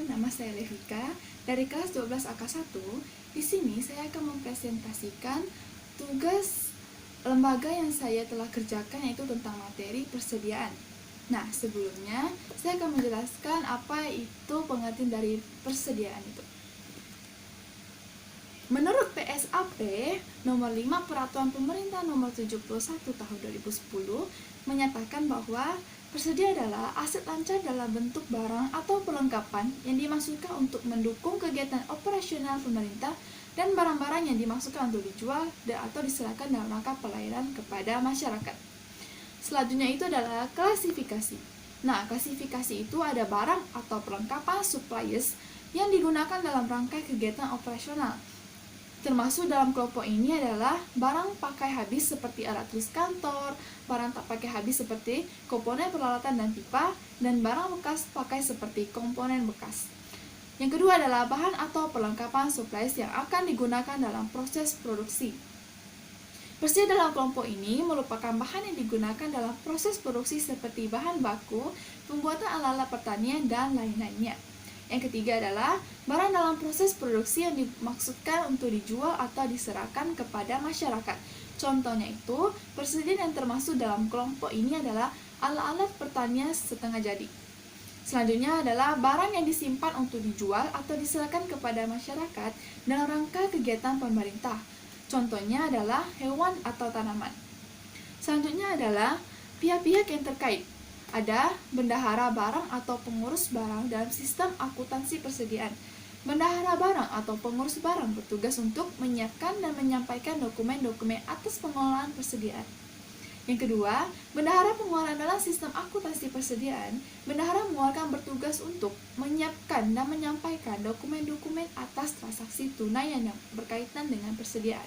nama saya Levika dari kelas 12 AK1. Di sini saya akan mempresentasikan tugas lembaga yang saya telah kerjakan, yaitu tentang materi persediaan. Nah, sebelumnya saya akan menjelaskan apa itu pengertian dari persediaan itu. Menurut PSAP nomor 5 Peraturan Pemerintah nomor 71 tahun 2010 menyatakan bahwa persedia adalah aset lancar dalam bentuk barang atau perlengkapan yang dimaksudkan untuk mendukung kegiatan operasional pemerintah dan barang-barang yang dimaksudkan untuk dijual atau diserahkan dalam rangka pelayanan kepada masyarakat. Selanjutnya itu adalah klasifikasi. Nah, klasifikasi itu ada barang atau perlengkapan supplies yang digunakan dalam rangka kegiatan operasional. Termasuk dalam kelompok ini adalah barang pakai habis seperti alat tulis kantor, barang tak pakai habis seperti komponen peralatan dan pipa, dan barang bekas pakai seperti komponen bekas. Yang kedua adalah bahan atau perlengkapan supplies yang akan digunakan dalam proses produksi. Persedia dalam kelompok ini merupakan bahan yang digunakan dalam proses produksi seperti bahan baku, pembuatan alat-alat pertanian, dan lain-lainnya. Yang ketiga adalah barang dalam proses produksi yang dimaksudkan untuk dijual atau diserahkan kepada masyarakat. Contohnya itu, persediaan yang termasuk dalam kelompok ini adalah alat-alat pertanian setengah jadi. Selanjutnya adalah barang yang disimpan untuk dijual atau diserahkan kepada masyarakat dalam rangka kegiatan pemerintah. Contohnya adalah hewan atau tanaman. Selanjutnya adalah pihak-pihak yang terkait. Ada bendahara barang atau pengurus barang dalam sistem akuntansi persediaan. Bendahara barang atau pengurus barang bertugas untuk menyiapkan dan menyampaikan dokumen-dokumen atas pengelolaan persediaan. Yang kedua, bendahara pengeluaran dalam sistem akuntansi persediaan. Bendahara pengeluaran bertugas untuk menyiapkan dan menyampaikan dokumen-dokumen atas transaksi tunai yang berkaitan dengan persediaan.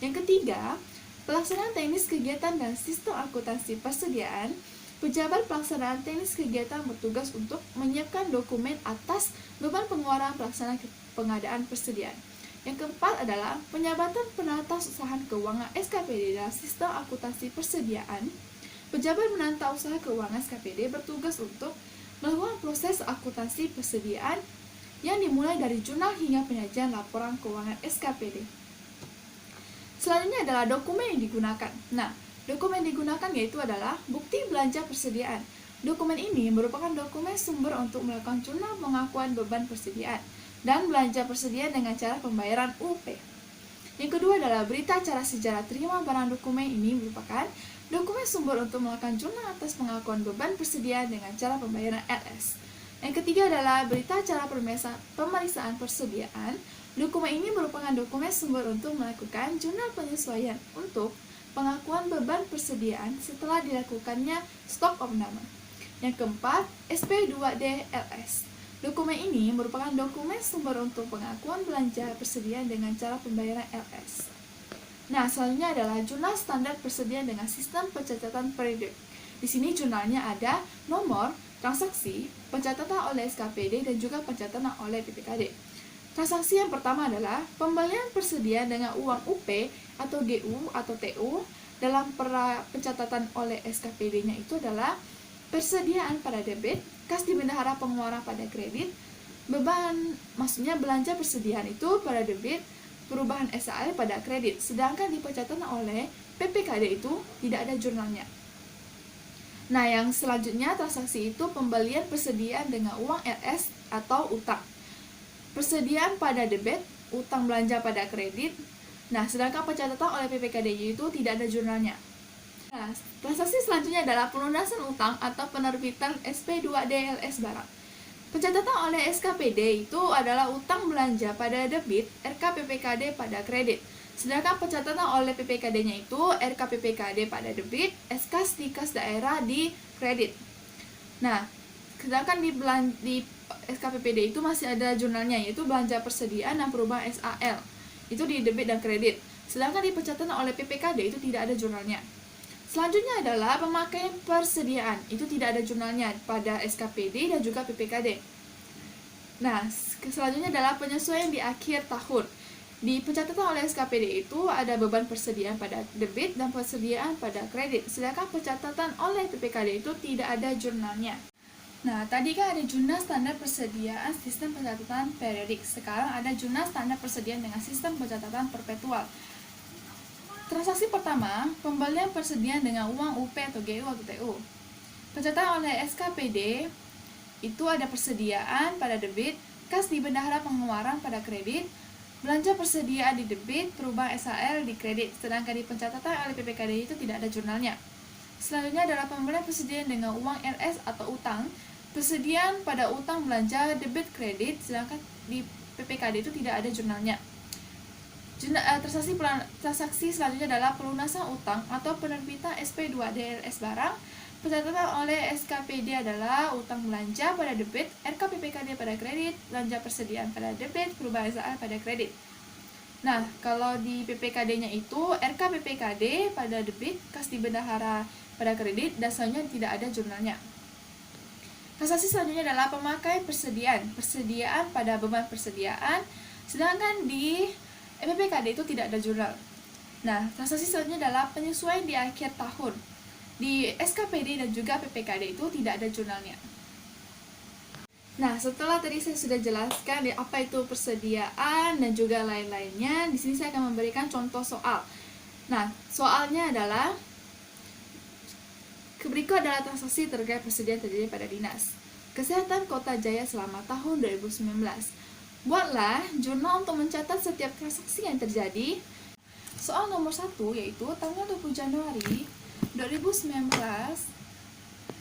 Yang ketiga, pelaksanaan teknis kegiatan dan sistem akuntansi persediaan. Pejabat pelaksanaan teknis kegiatan bertugas untuk menyiapkan dokumen atas beban pengeluaran pelaksanaan pengadaan persediaan. Yang keempat adalah penyabatan penata usaha keuangan SKPD dalam sistem akuntansi persediaan. Pejabat penata usaha keuangan SKPD bertugas untuk melakukan proses akuntansi persediaan yang dimulai dari jurnal hingga penyajian laporan keuangan SKPD. Selanjutnya adalah dokumen yang digunakan. Nah, dokumen yang digunakan yaitu adalah bukti belanja persediaan. Dokumen ini merupakan dokumen sumber untuk melakukan jurnal pengakuan beban persediaan dan belanja persediaan dengan cara pembayaran UP. Yang kedua adalah berita acara sejarah terima barang. Dokumen ini merupakan dokumen sumber untuk melakukan jurnal atas pengakuan beban persediaan dengan cara pembayaran LS. Yang ketiga adalah berita acara pemeriksaan persediaan. Dokumen ini merupakan dokumen sumber untuk melakukan jurnal penyesuaian untuk pengakuan beban persediaan setelah dilakukannya stok opname. Yang keempat, SP2DLS. Dokumen ini merupakan dokumen sumber untuk pengakuan belanja persediaan dengan cara pembayaran LS. Nah, selanjutnya adalah jurnal standar persediaan dengan sistem pencatatan periodik. Di sini jurnalnya ada nomor, transaksi, pencatatan oleh SKPD, dan juga pencatatan oleh PPKD. Transaksi yang pertama adalah pembelian persediaan dengan uang UP atau GU atau TU. Dalam pencatatan oleh SKPD-nya itu adalah persediaan pada debit, kas di bendahara pengeluaran pada kredit, beban, maksudnya belanja persediaan itu pada debit, perubahan SAL pada kredit. Sedangkan di pencatatan oleh PPKD itu tidak ada jurnalnya. Nah, yang selanjutnya transaksi itu pembelian persediaan dengan uang RS atau utang. Persediaan pada debit, utang belanja pada kredit. Nah, sedangkan pencatatan oleh PPKD itu tidak ada jurnalnya. Nah, transaksi selanjutnya adalah pelunasan utang atau penerbitan SP2DLS barang. Pencatatan oleh SKPD itu adalah utang belanja pada debit, RKPPKD pada kredit. Sedangkan pencatatan oleh PPKD-nya itu RKPPKD pada debit, SKAS di kas daerah di kredit. Nah, sedangkan di SKPPD itu masih ada jurnalnya, yaitu belanja persediaan dan perubahan SAL. Itu di debit dan kredit. Sedangkan di pencatatan oleh PPKD itu tidak ada jurnalnya. Selanjutnya adalah pemakaian persediaan. Itu tidak ada jurnalnya pada SKPD dan juga PPKD. Nah, selanjutnya adalah penyesuaian di akhir tahun. Di pencatatan oleh SKPD itu ada beban persediaan pada debit dan persediaan pada kredit. Sedangkan pencatatan oleh PPKD itu tidak ada jurnalnya. Nah, tadi kan ada jurnal standar persediaan sistem pencatatan periodik. Sekarang ada jurnal standar persediaan dengan sistem pencatatan perpetual. Transaksi pertama, pembelian persediaan dengan uang UP atau GU atau TU. Pencatatan oleh SKPD itu ada persediaan pada debit, kas di bendahara pengeluaran pada kredit, belanja persediaan di debit, perubahan SAL di kredit. Sedangkan di pencatatan oleh PPKD itu tidak ada jurnalnya. Selanjutnya adalah pembelian persediaan dengan uang RS atau utang, persediaan pada utang belanja debit kredit, sedangkan di PPKD itu tidak ada jurnalnya. Transaksi selanjutnya adalah pelunasan utang atau penerbitan SP2DLS barang. Pencatatan oleh SKPD adalah utang belanja pada debit, RKPPKD pada kredit, belanja persediaan pada debit, perubahan SAL pada kredit. Nah, kalau di PPKD-nya itu RKPPKD pada debit, kas di bendahara pada kredit, dasarnya tidak ada jurnalnya. Transaksi selanjutnya adalah pemakai persediaan pada beban persediaan, sedangkan di PPKD itu tidak ada jurnal. Nah, transaksi selanjutnya adalah penyesuaian di akhir tahun. Di SKPD dan juga PPKD itu tidak ada jurnalnya. Nah, setelah tadi saya sudah jelaskan apa itu persediaan dan juga lain-lainnya, di sini saya akan memberikan contoh soal. Nah, soalnya adalah berikut adalah transaksi terkait persediaan terjadi pada Dinas Kesehatan Kota Jaya selama tahun 2019. Buatlah jurnal untuk mencatat setiap transaksi yang terjadi. Soal nomor 1 yaitu tanggal 20 Januari 2019,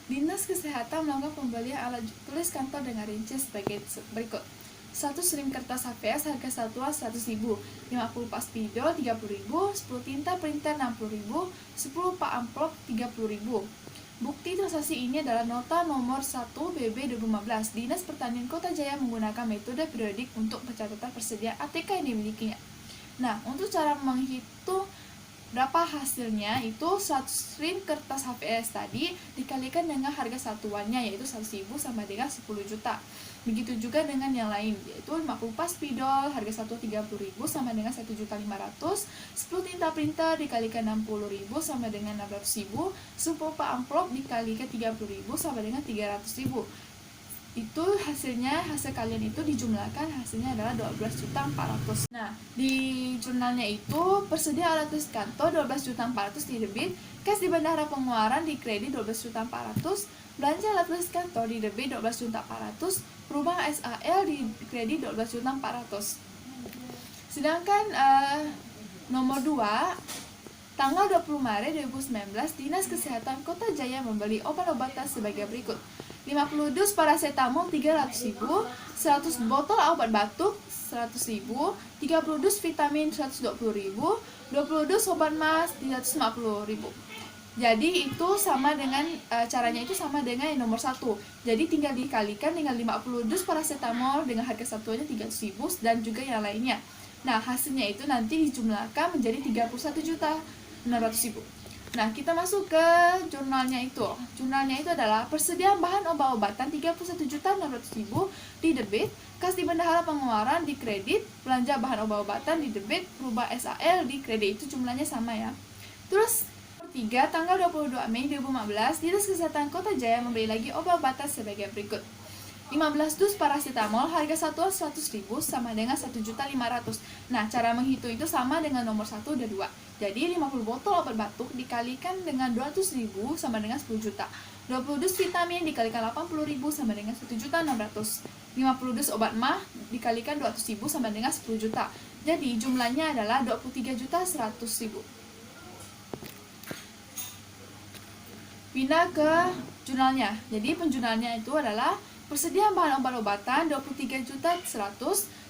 Dinas Kesehatan melakukan pembelian alat tulis kantor dengan rincian sebagai berikut. 1 selim kertas HVS harga satuan 100.000, 50 pas spidol 30.000, 10 tinta printer 60.000, 10 pak amplop 30.000. Bukti transaksi ini adalah nota nomor 1 BB 2015. Dinas Pertanian Kota Jaya menggunakan metode periodik untuk pencatatan persediaan ATK yang dimilikinya. Nah, untuk cara menghitung berapa hasilnya itu 100 rim kertas HVS tadi dikalikan dengan harga satuannya yaitu 100.000 sama dengan 10 juta. Begitu juga dengan yang lain yaitu 50 pas spidol harga 30.000 sama dengan 1.500.000, 10 tinta printer dikalikan 60.000 sama dengan 600.000, 10 pak amplop dikalikan 30.000 sama dengan 300.000. Itu hasil kalian itu dijumlahkan hasilnya adalah 12.400.000. Nah, di jurnalnya itu persediaan alat tulis kantor 12.400.000 di debit, kas di bendahara pengeluaran di kredit 12.400.000, belanja alat tulis kantor di debit 12.400.000, perubahan SAL di kredit 12.400.000. Sedangkan nomor 2, tanggal 20 Maret 2019, Dinas Kesehatan Kota Jaya membeli obat-obatan sebagai berikut. 50 dus paracetamol 300.000, 100 botol obat batuk 100.000, 30 dus vitamin 120.000, 20 dus obat mas 350.000. Jadi itu sama dengan caranya itu sama dengan yang nomor 1. Jadi tinggal dikalikan dengan 50 dus paracetamol dengan harga satuannya 300.000 dan juga yang lainnya. Nah, hasilnya itu nanti dijumlahkan menjadi 31.600.000. Nah, kita masuk ke jurnalnya itu. Jurnalnya itu adalah persediaan bahan obat-obatan 31.600.000 di debit, kas di bendahara pengeluaran di kredit, belanja bahan obat-obatan di debit, perubahan SAL di kredit. Itu jumlahnya sama ya. Terus 3, tanggal 22 Mei 2015, Dinas Kesehatan Kota Jaya membeli lagi obat-obatan sebagai berikut. 15 dus paracetamol harga satuan 100.000 sama dengan 1.500.000. Nah, cara menghitung itu sama dengan nomor 1 dan 2. Jadi 50 botol obat batuk dikalikan dengan 200.000 sama dengan 10 juta. 20 dus vitamin dikalikan 80.000 sama dengan 1.600.000. 50 dus obat mah dikalikan 200.000 sama dengan 10 juta. Jadi jumlahnya adalah 23.100.000. Pindah ke jurnalnya. Jadi penjurnalnya itu adalah persediaan bahan obat-obatan 23.100.000,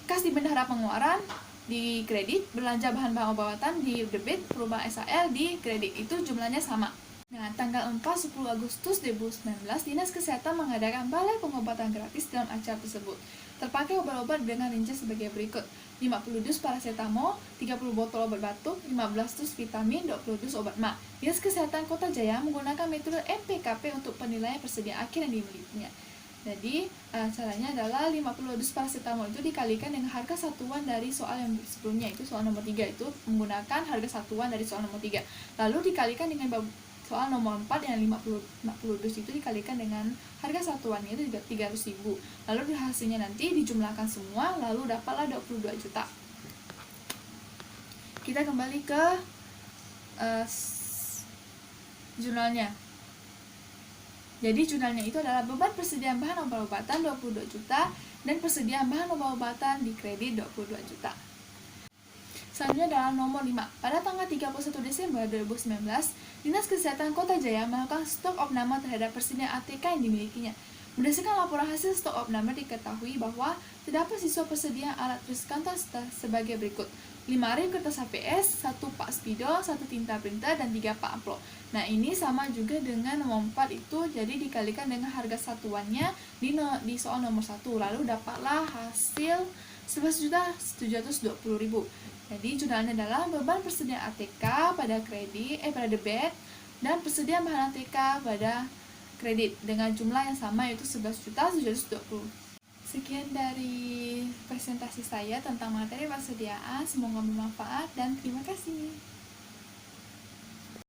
kas di bendahara pengeluaran di kredit, belanja bahan-bahan obat-obatan di debit, perubahan SAL di kredit. Itu jumlahnya sama. Nah, tanggal 4-10 Agustus 2019, Dinas Kesehatan mengadakan balai pengobatan gratis dalam acara tersebut. Terpakai obat-obat dengan rincian sebagai berikut. 50 dus paracetamol, 30 botol obat batuk, 15 dus vitamin, 20 dus obat mah. Dinas Kesehatan Kota Jaya menggunakan metode MPKP untuk penilaian persediaan akhir yang dimilikinya. Jadi, caranya adalah 50 dus paracetamol itu dikalikan dengan harga satuan dari soal yang sebelumnya, itu soal nomor 3 itu menggunakan harga satuan dari soal nomor 3. Lalu dikalikan dengan soal nomor 4 yang 50 dus itu dikalikan dengan harga satuannya itu 300.000. Lalu hasilnya nanti dijumlahkan semua, lalu dapatlah 22 juta. Kita kembali ke jurnalnya. Jadi jurnalnya itu adalah beban persediaan bahan obat-obatan 22 juta dan persediaan bahan obat-obatan di kredit 22 juta. Selanjutnya adalah nomor 5. Pada tanggal 31 Desember 2019, Dinas Kesehatan Kota Jaya melakukan stok opname terhadap persediaan ATK yang dimilikinya. Berdasarkan laporan hasil stok opname diketahui bahwa terdapat sisa persediaan alat tulis kantor sebagai berikut: 5 rem kertas HPS, 1 pak spidol, 1 tinta printer, dan 3 pak amplop. Nah, ini sama juga dengan nomor 4 itu, jadi dikalikan dengan harga satuannya di soal nomor 1. Lalu dapatlah hasil 11.720.000. Jadi jurnalnya adalah beban persediaan ATK pada pada debit dan persediaan bahan ATK pada kredit dengan jumlah yang sama, yaitu 11.720. Sekian dari presentasi saya tentang materi persediaan, semoga bermanfaat dan terima kasih.